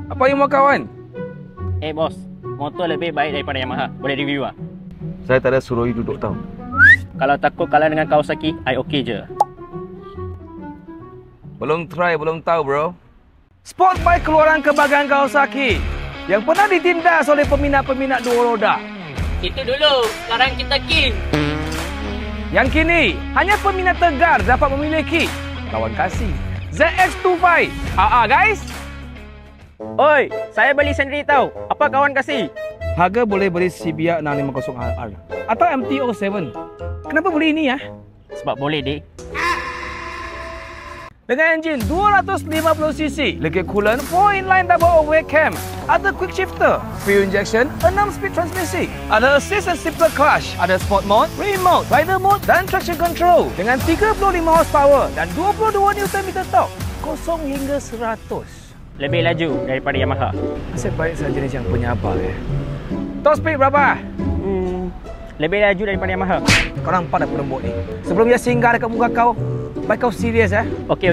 Apa yang mau kawan? Bos, motor lebih baik daripada Yamaha. Boleh review lah. Saya tak ada suruh you duduk tau. Kalau takut kalah dengan Kawasaki, I okey je. Belum try, belum tahu bro. Sport bike keluaran kebanggaan Kawasaki yang pernah ditindas oleh peminat-peminat dua roda. Itu dulu, sekarang kita king. Yang kini, hanya peminat tegar dapat memiliki. Kawan kasih ZX25. Guys. Oi, saya beli sendiri tau. Apa kawan kasih? Harga boleh beli CBR 650RR atau MT-07. Kenapa beli ini ya? Sebab boleh dek. Dengan enjin 250cc, liquid coolant, 4-in-line double overhead cam, ada quick shifter, fuel injection, 6-speed transmisi, ada assist and simple clutch, ada sport mode, remote, rider mode dan traction control dengan 35 horsepower dan 22 Nm torque, 0 hingga 100. Lebih laju daripada Yamaha. Nasib baik saya jenis yang penyabar ya. Top speed berapa? Lebih laju daripada Yamaha. Kau nampak dah pelembut ni. Sebelum dia singgah dekat muka kau, baik kau serius ya. Okey.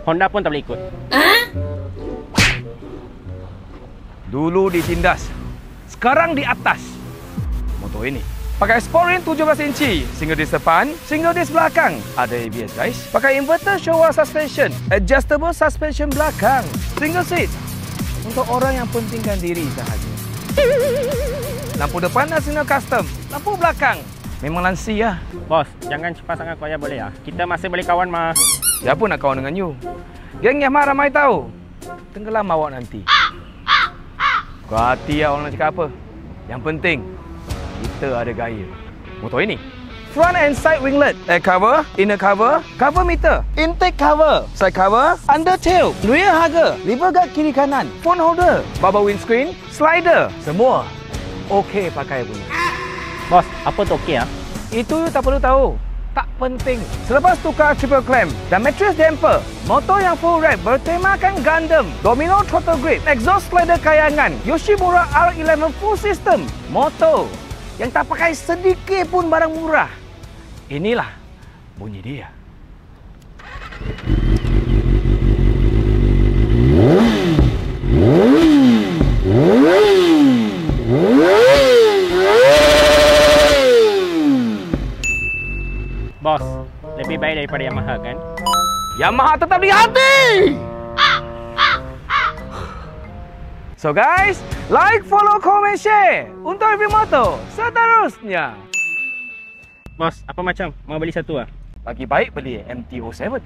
Honda pun tak boleh ikut. Dulu ditindas, sekarang di atas. Motor ini pakai sport rim 17 inci, single disc depan, single disc belakang. Ada ABS guys. Pakai inverter Showa suspension, adjustable suspension belakang, single seat untuk orang yang pentingkan diri sahaja. Lampu depan single custom, lampu belakang memang lansia. Bos, jangan cepat sangat koyak boleh ya. Kita masih boleh kawan mah. Siapa nak kawan dengan you? Geng Yamaha ramai tahu. Tenggelam awak nanti. Kau hati ya orang nak cakap apa. Yang penting kita ada gaya. Motor ini front and side winglet, air cover, inner cover, cover meter, intake cover, side cover, undertail, rear haga, lever guard kiri kanan, phone holder, bubble windscreen, slider, semua okey pakai punya. Bos, apa tu okey ya? Itu you tak perlu tahu. Tak penting. Selepas tukar triple clamp dan mattress damper, motor yang full wrap bertemakan Gundam, Domino throttle grip, exhaust slider kayangan, Yoshimura R11 full system, motor yang tak pakai sedikit pun barang murah. Inilah bunyi dia. Bos, lebih baik daripada Yamaha kan? Yamaha tetap di hati! So guys, like, follow, comment, share untuk review motor seterusnya. Bos, apa macam? Mau beli satu ah? Lagi baik beli MT-07.